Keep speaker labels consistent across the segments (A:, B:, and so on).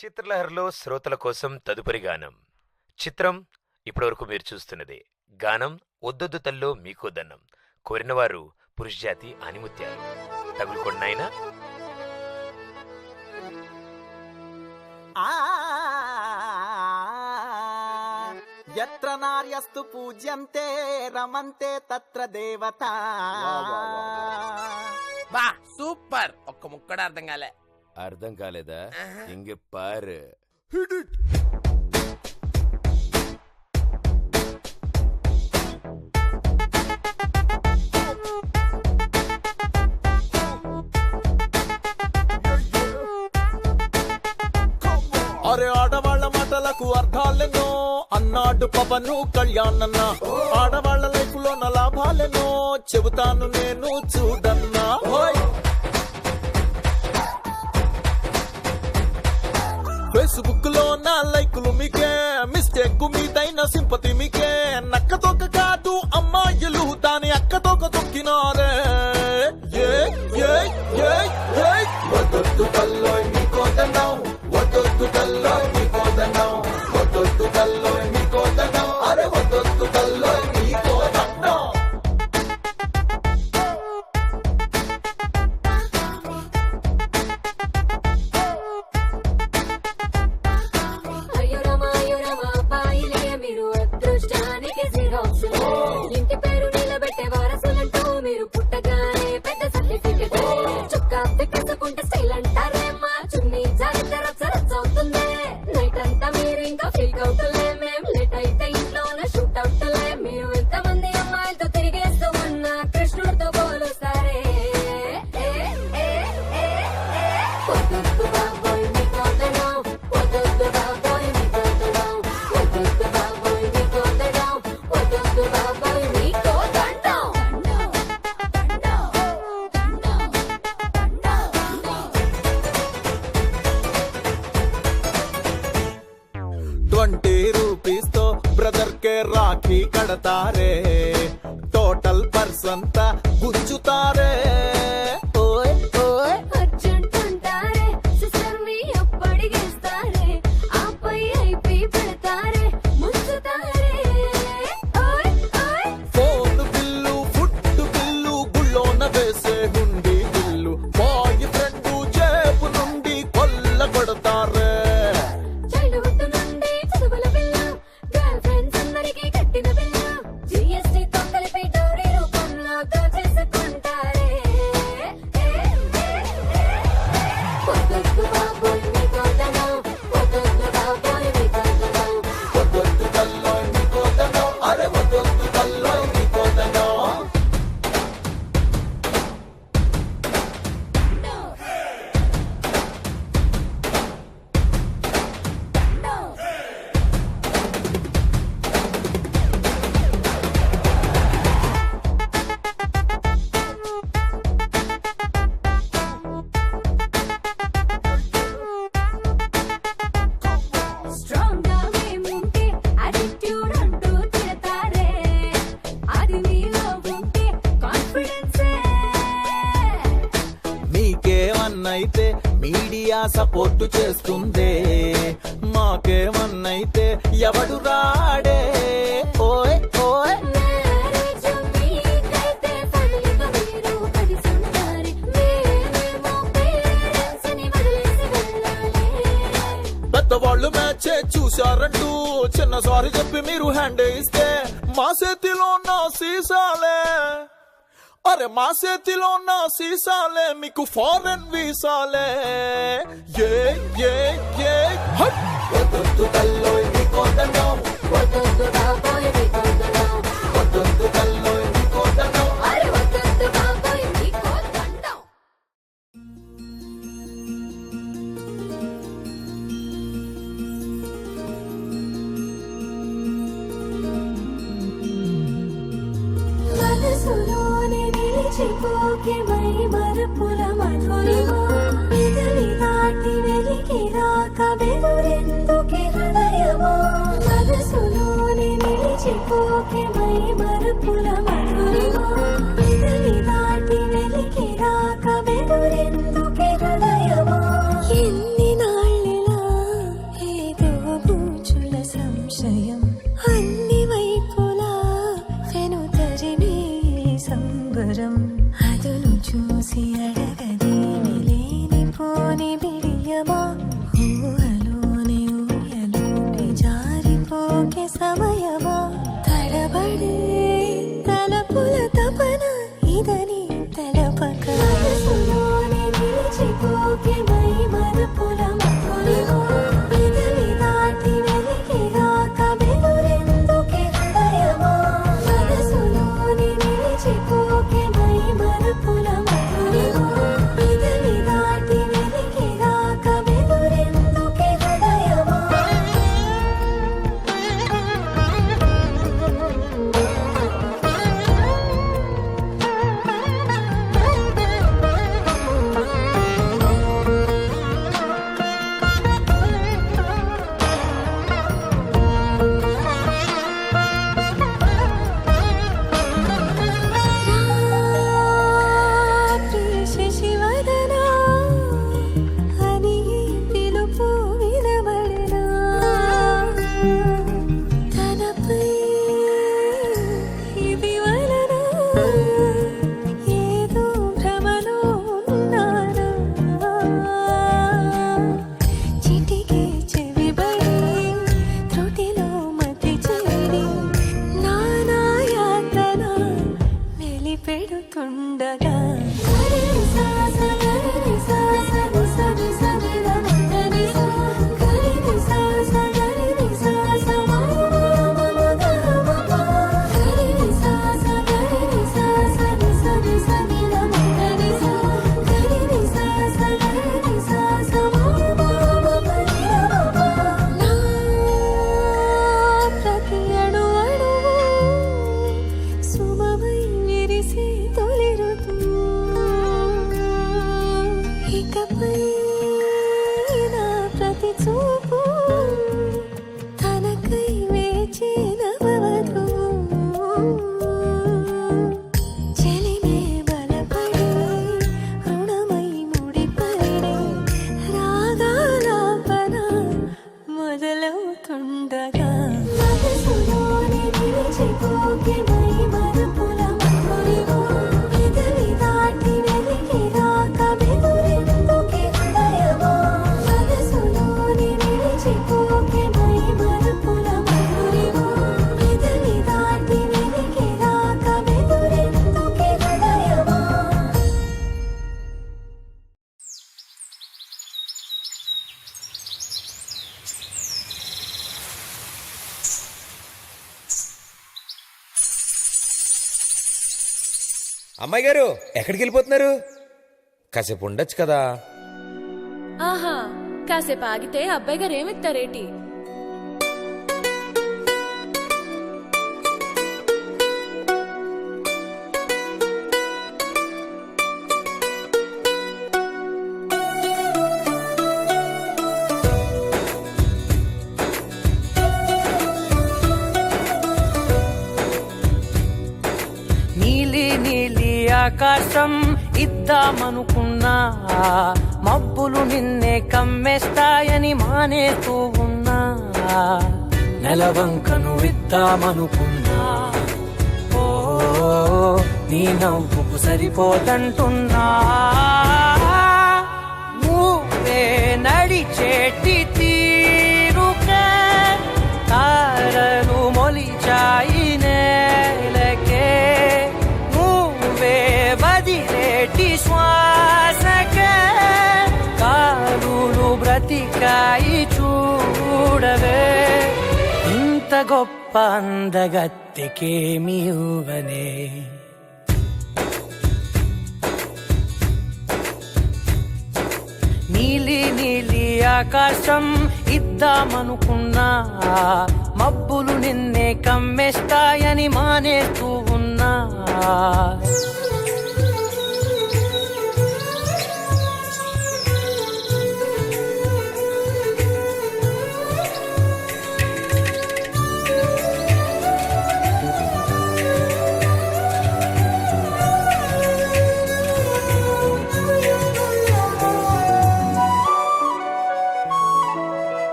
A: చిత్రలహరిలో శ్రోతల కోసం తదుపరి గానం. చిత్రం ఇప్పటివరకు మీరు చూస్తున్నదే. గానం ఒద్దొద్దు తల్లో మీకో దన్నం. కోరినవారు పురుషజాతి ఆనిముత్యాలు. తగులుకొండాయినా
B: యత్ర నార్యస్తు పూజ్యంతే రమంతే తత్ర దేవతా.
C: బా సూపర్. ఒక్క ముక్కడ అర్థం కాలే.
A: అర్థం కాలేదా? ఇంగ పారు.
B: అరే ఆడవాళ్ల మాటలకు అర్థాలెన్నో అన్నాడు పవను కళ్యాణన్న. ఆడవాళ్ల లైఫ్ లో నా లాభాలెన్నో చెబుతాను నేను చూడన్నా. ఫేస్బుక్ లో నా లైకులు మీకే, మిస్టేక్ మీదైన సింపతి మీకే. నక్కతోక కాదు అమ్మాయిలు దాని అక్కతోక తొక్కినారే. వద్దొద్దు తల్లోయ్ నీకో దండం, వద్దొద్దు తల్లోయ్ నీకో దండం, వద్దొద్దు తల్లోయ్ నీకో దండం, అరే వద్దొద్దు తల్లోయ్ నీకో దండం.
D: ఇంటి పేరు నిలబెట్టే వారసులంటూ మీరు పుట్టగానే పెద్ద సర్టిఫికెట్ చుక్కా పెట్టేసుకుంటే స్టైల్ అంటారేమ్మా. చున్నీ జాగ్రత్త రచ్చ అవుతుంది. నైట్ అంతా మీరు ఇంకా ఫీక్ అవుతులే. మేం లేట్ అయితే ఇంట్లోనే షూట్ అవుతులే. మీరు ఎంతమంది అమ్మాయిలతో తిరిగేస్తూ ఉన్న కృష్ణుడితో పోలుస్తారే. వద్దొద్దు బాబోయ్ మీకో దండం, వద్దొద్దు బాబోయ్ మీకో దండం, వద్దొద్దు బాబోయ్ మీకో దండం, వద్దొద్దు బాబోయ్ మీకో దండం.
B: 20 రూపీస్ తో బ్రదర్ కే రాఖీ కడతారే. టోటల్ పర్సన్ తా గుంజుతారే. ఓయ్ ఓయ్
D: అర్జెంట్ అంటారే, సిస్టర్ ని అప్పడిగేస్తారే. ఆపై ఐపీ పెడతారే, ముంచుతారే. ఓయ్ ఓయ్
B: ఫోన్ బిల్లు, ఫుడ్ బిల్లు, గుళ్ళోన వేసే హుండీ బిల్లు, బాయ్ ఫ్రెండ్ జేబు నుండి కొల్ల కొడతారే.
D: చైల్డ్హుడ్ నుండి చదువుల బిల్ల, గర్ల్ ఫ్రెండ్స్ అందరికీ కట్టిన బిల్ల, జీఎస్టీ తో కలిపి డౌరీ రూపంలో దోచేసుకుంటారే. వద్దొద్దు బాబోయ్ మీకో దండం, వద్దొద్దు బాబోయ్ మీకో దండం,
B: వద్దొద్దు తల్లోయ్ నీకో దండం, అరే వద్దొద్దు తల్లోయ్ నీకో దండం.
D: స్ట్రాంగ్ గా మేముంటే యాటిట్యూడ్ అంటూ తిడతారే. అది మీలో ఉంటే కాన్ఫిడెన్సే.
B: మీకేమన్నైతే మీడియా సపోర్టు చేస్తుందే, మాకేమన్నైతే ఎవడు రాడే. ఓయ్ ఓయ్
D: మ్యారేజ్ మీకైతే ఫ్యామిలీతో మీరు కలిసి ఉండాలి. మేమేమో పేరెంట్స్ ని వదిలేసి వెళ్ళాలి.
B: పెద్దవాళ్ళు మ్యాచే చూశారంటూ చిన్న సారీ చెప్పి మీరు హ్యాండ్ ఇస్తే మా చేతిలో ఉన్న సీసాలే, అరే మా చేతిలో ఉన్న సీసాలే మీకు ఫారెన్ వీసాలే. ఏ ఏ ఏ హట్. వద్దొద్దు తల్లోయ్ నీకో దండం,
D: వద్దొద్దు బాబోయ్ మీకో దండం,
B: వద్దొద్దు తల్లోయ్ నీకో దండం.
D: అరే వద్దొద్దు బాబోయ్ మీకో దండం. మనసులోనే నిలిచిపోకే మై మరపుల మధురిమా. పెదవి దాటి వెలికి రాక బెదురెందుకే హృదయమా. మనసులోనే నిలిచిపోకే మై మరపుల మధురిమా. పెదవి దాటి వెలికి రాక బెదురెందుకే హృదయమా. ఎన్ని నాళ్ళిలా
E: ఇదని తలపక మనసులోనే నిలిచిపోకే మై మరపుల మక్కులివో పెదవి దాటి వెలికిగాక వెలురెందుకే హృదయమా మనసులోనే నిలిచిపోకే మై మరపుల మక్కులివో పెదవి దాటి వెలికిగాక వెలురెందుకే హృదయమా శశివదనా అని పిలుపు వినబడనా తనపై ఇది వలన ఏదో భ్రమలో ఉన్నానా చిటికే చెవిబడి త్రుటిలో మతి చెడి నానా యాతన వెలిపెడుతుండగా ప్రతి అణు అణువు సుమమై విరిసే తొలి ఋతువు ఇకపై నా ప్రతి చూపు తనకై వేచి నవవధువు చెలిమే బలపడి రుణమై ముడిపడి రాగాలాపన మొదలవుతుండగా మనసులోనే నిలిచిపోకే మై మరపుల మక్కులివో పెదవి దాటి వెలికిగాక వెలురెందుకే హృదయమా మనసులోనే నిలిచిపోకే మై మరపుల మక్కులివో పెదవి దాటి వెలికిగాక వెలురెందుకే హృదయమా
F: అమ్మాయి గారు ఎక్కడికి వెళ్ళిపోతున్నారు? కాసేపు ఉండొచ్చు కదా.
G: ఆహా కాసేపు ఆగితే అబ్బాయి గారు ఏమిస్తారేటి?
H: నీలి నీలి ఆకాశం ఇద్దామనుకున్నా మబ్బులు నిన్నే కమ్మేస్తాయని మానేస్తూ ఉన్నా నెలవంకను ఇద్దామనుకున్నా ఓ నీ నవ్వుకు సరిపోదంటున్నా నువ్వే నడిచేటి తీరుకే తారలు మొలిచాయి నేలకే నువ్వే వదిలేటి శ్వాసకే కారులు బ్రతికాయి చూడవే ఇంత గొప్ప అందగత్తెకేమి ఇవ్వనే నీలి నీలి ఆకాశం ఇద్దామనుకున్నా మబ్బులు నిన్నే కమ్మేస్తాయని మానేస్తూ ఉన్నా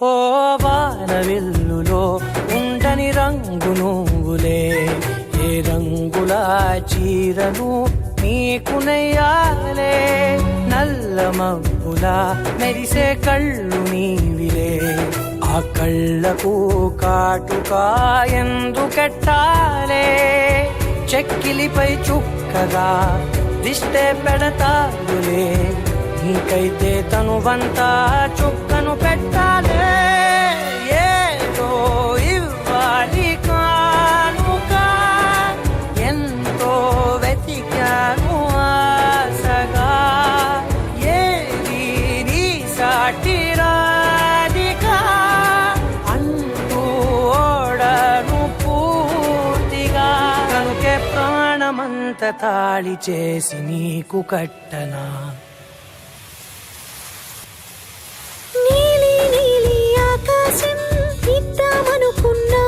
H: ఓ వానవిల్లులో ఉండని రంగు నువ్వులే ఏ రంగుల చీరను నీకు నెయ్యాలే నల్ల మబ్బులా మెరిసే కళ్ళు నీవిలే ఆ కళ్ళకు కాటుకా ఎందుకెట్టాలే చెక్కిలిపై చుక్కగా దిష్టే పెడతాడులే నీకైతే తనువంతా చుక్కను పెట్టాలే ఏదో ఇవ్వాలి కానుక ఎంతో వెతికాను ఆశగా ఏది నీ సాటి రాధికా అంటూ ఓడను పూర్తిగా కనుకే ప్రాణమంత తాళి చేసి నీకు కట్టనా
E: నీలి నీలి ఆకాశం ఇద్దామనుకున్నా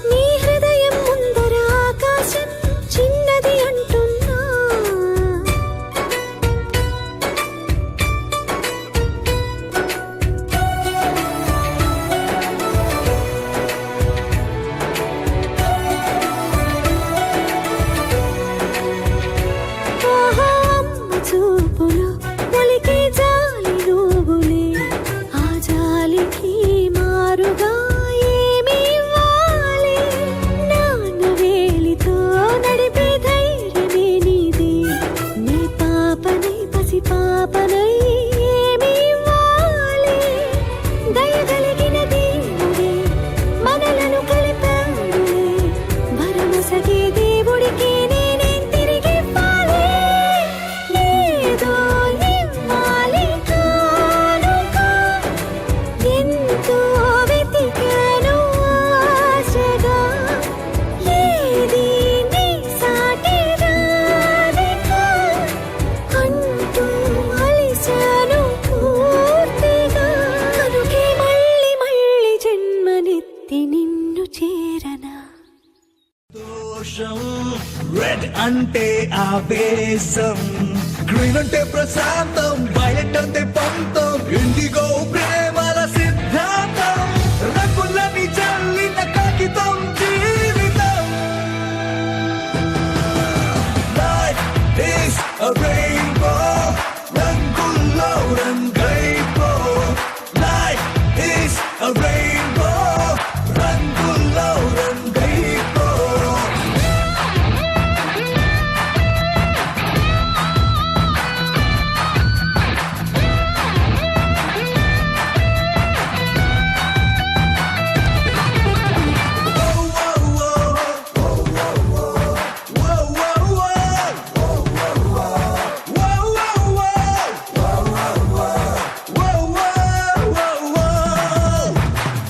E: నీ హృదయం ముందర ఆకాశం చిన్నది అంటున్నా ఆహా అమ్మ చూపులో ఒలికే జాలి నువ్వులే ఆ జాలికి మారుగా ఏమి ఇవ్వాలి నాన్న వేలితో నడిపే ధైర్యమే నీది నీ పాపనై పసి పాపనై ఏమి ఇవ్వాలి దయగలిగిన దేవుడే మనలను కలిపాడులే భరమసగే దేవుడికి నేనేం తిరిగి ఇవ్వాలి ఏదో ఇవ్వాలి కానుక ఎంతో వెతికాను ఆశగా ఏది నీ సాటి రాధిక అంటూ అలిశాను పూర్తిగా కనుకే మళ్ళీ మళ్ళీ జన్మనెత్తి నిన్ను చేరనా
B: రెడ్ అంటే ఆవేశం, గ్రీన్ అంటే ప్రశాంతం, వైలెట్ అంటే పంతం, ఇండిగో ప్రేమల సిద్ధాంతం, రంగులని చల్లిన కాగితం జీవితం. Life is a rainbow, రంగుల్లో రంగైపో. Life is a rainbow, రంగుల్లో రంగైపో.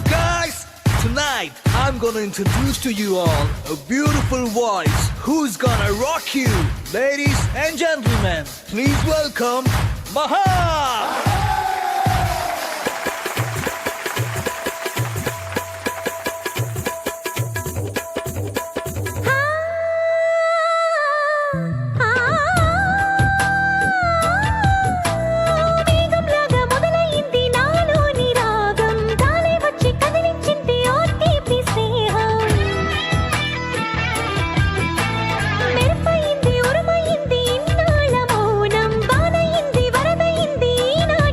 B: Guys, tonight I'm gonna introduce to you all a beautiful voice who's gonna rock you. Ladies and gentlemen, please welcome Maha!
E: మేఘంలాగా మొదలైంది నాలోని రాగం గాలి వచ్చి కదిలించింది ఓ తీపి స్నేహం మెరుపయింది ఉరుమయింది ఇన్నాళ్ళ మౌనం వానయింది వరదయింది ఈనాటి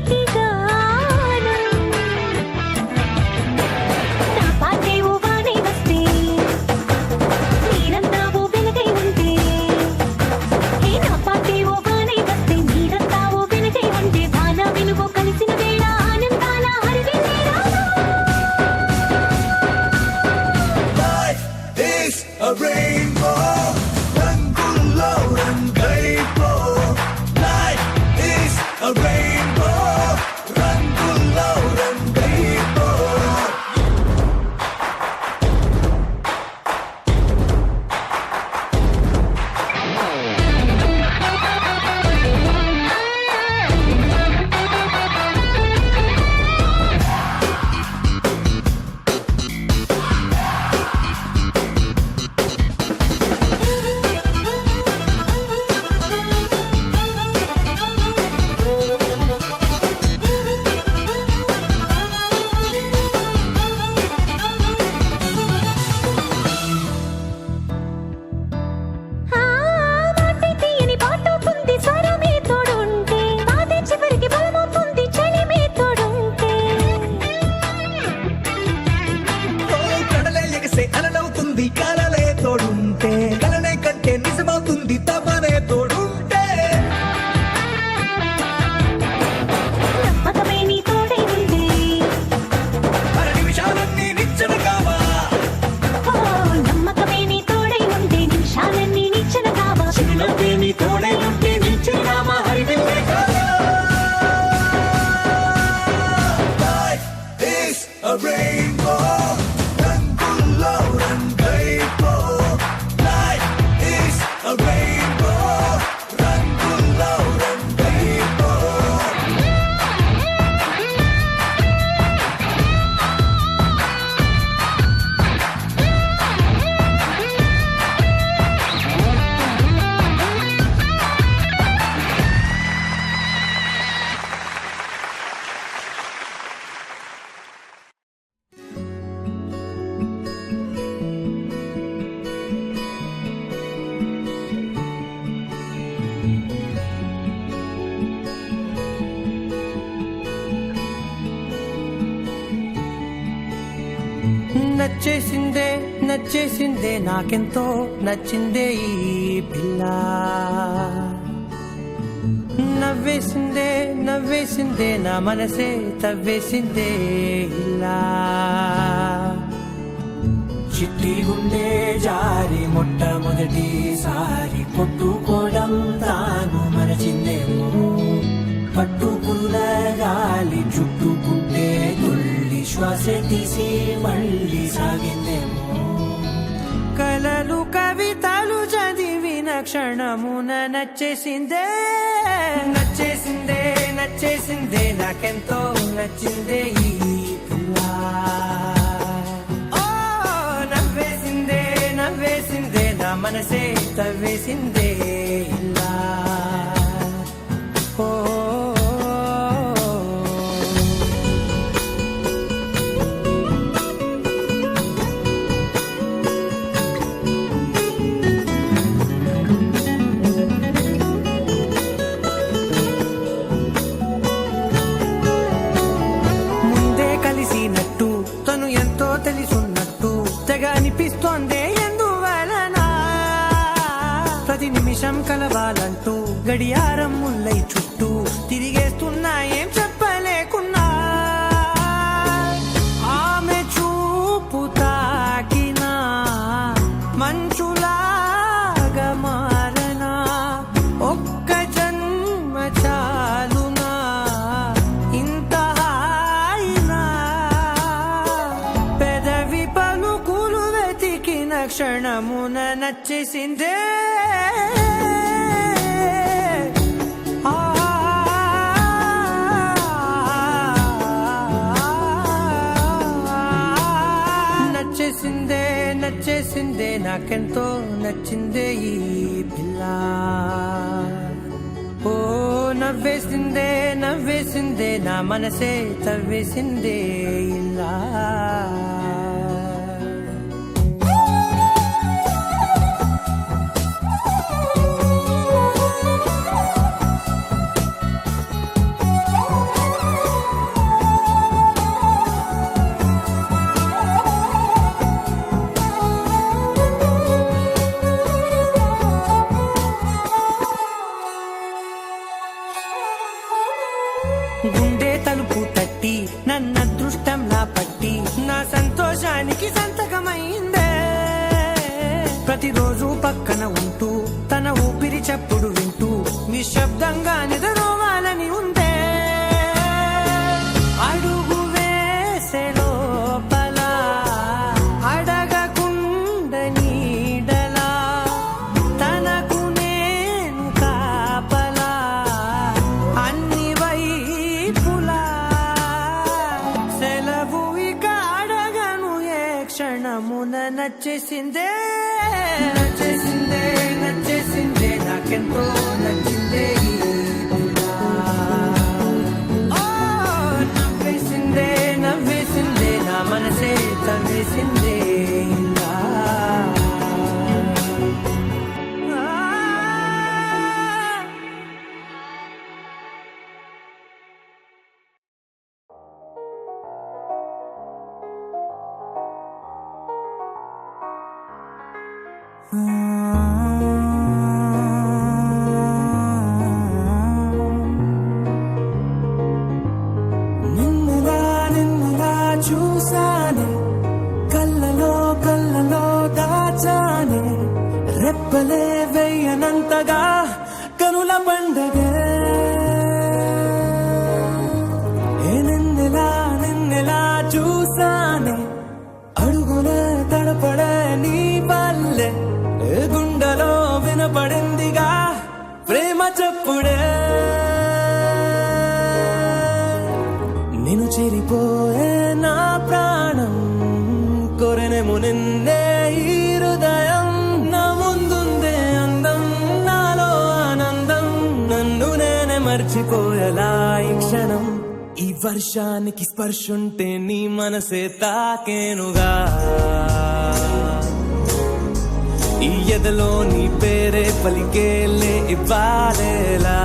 H: నచ్చేసిందే నచ్చేసిందే నాకెంతో నచ్చిందే ఈ పిల్ల నవ్వేసిందే నవ్వేసిందే నా మనసే తవ్వేసిందే ఇలా చిట్టి గుండె జారి మొట్టమొదటిసారి కొట్టుకోవడం తాను మరచిందేమో పట్టుకున్న గాలి చుట్టుకుంటే తుల్లి శ్వాస తీసి మళ్ళీ సాగిందేమో కలలు కవితలు చదివిన క్షణమున నచ్చేసిందే నచ్చేసిందే నచ్చేసిందే నాకెంతో నచ్చిందే ఈ పిల్ల ఓ నవ్వేసిందే నవ్వేసిందే నా మనసే తవ్వేసిందే ఇలా ఓ అనిపిస్తోందే ఎందువలన ప్రతి నిమిషం కలవాలంటూ గడియారం ముల్లై చుట్టూ తిరిగేస్తున్నా ఏం చెప్పలేకున్నా ఆమె చూపు తాకినా మంచులాగా మారనా ఒక్క జన్మ చాలునా ఇంత హాయినా పెదవి పలుకులు వెతికిన క్షణమున నచ్చేసిందే నచ్చేసిందే నచ్చేసిందే నాకెంతో నచ్చిందే ఈ పిల్ల ఓ నవ్వేసిందే నవ్వేసిందే నా మనసే తవ్వేసిందే ఇలా గుండె తలుపు తట్టి నన్న అదృష్టంలా పట్టి నా సంతోషానికి సంతకమైందే ప్రతిరోజు పక్కన ఉంటూ తన ఊపిరి చప్పుడు వింటూ నిశ్శబ్దంగా నిద్రోవాలని ఉందే అడుగు వేసే లోపల అడగకుండ నీడలా తనకు నేను కాపలా అన్ని వైపులా సెలవు ఇక అడగను ఏ క్షణమున నచ్చేసిందే నచ్చేసిందే నచ్చేసిందే నాకెంతో నచ్చిందే ఈ పిల్ల. ఓ నవ్వేసిందే నవ్వేసిందే నా మనసే తవ్వేసిందే ఇలా. నిన్నుగా చూసానే కళ్ళలో దాచానే రెప్పలే వెయ్యనంతగా కనుల పండగే నిన్నెలా చూసానే అడుగునే తడపడే నీ వల్లే గుండెలో వినపడిందిగా ప్రేమ చెప్పుడే నేను చెరిపోయే నా ప్రాణం కొరెనేమో నిన్నే ఈ హృదయం నా ముందుందే అందం నాలో ఆనందం నన్ను నేనే మర్చిపోయేలా ఈ క్షణం ఈ వర్షానికి స్పర్శుంటే నీ మనసే తాకేనుగా ఈ ఎదలో నీ పేరే పలికేలే ఇవ్వాలేలా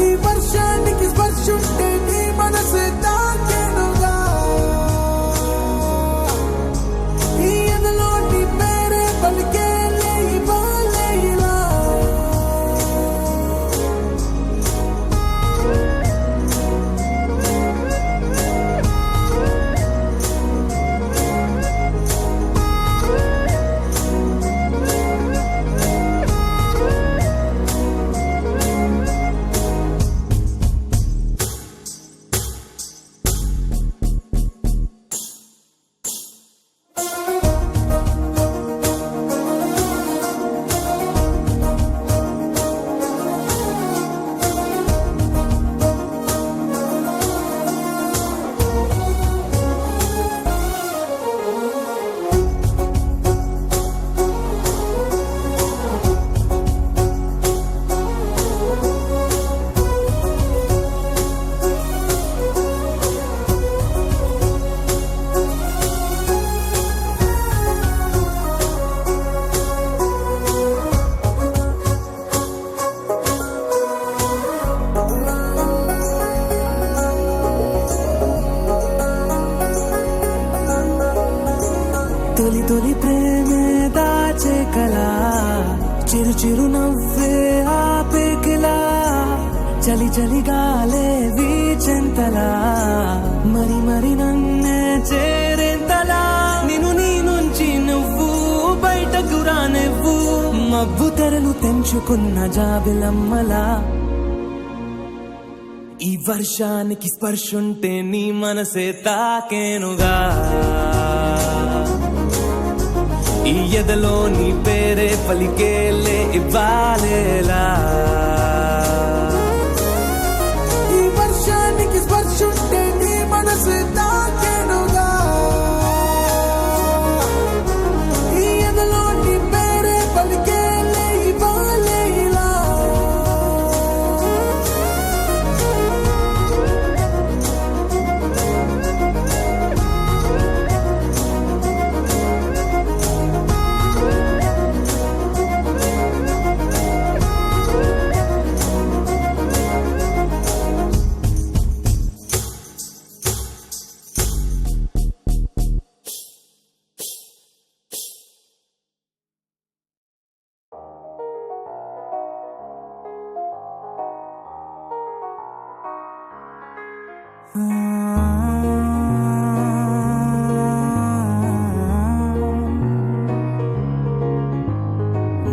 H: ఈ వర్షానికి స్పర్శుంటే నీ మనసు తాకేనుగా చలి చలిగాలే వీచెంతలా మరి మరి నన్నే చేరేంతలా నిన్ను నీ నుంచి నువ్వు బయటకు రానివ్వు మబ్బు తెరలు తెంచుకున్న జాబిలమ్మలా ఈ వర్షానికి స్పర్శుంటే నీ మనసే తాకేనుగా ఈ ఎదలో నీ పేరే పలికేలే ఇవ్వాలేలా ఈ వర్షానికి స్పర్శుంటే నీ మనసు తాకేనుగా ఈ ఎదలో నీ పేరే పలికేలే ఇవ్వాలేలా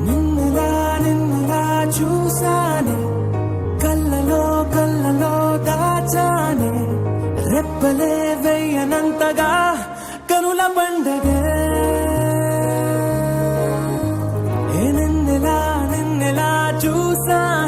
H: నిన్నలా చూసానే కళ్ళలో దాచానే రెప్పలే వెయ్యనంతగా కనుల పండగే నిన్నెలా చూసానే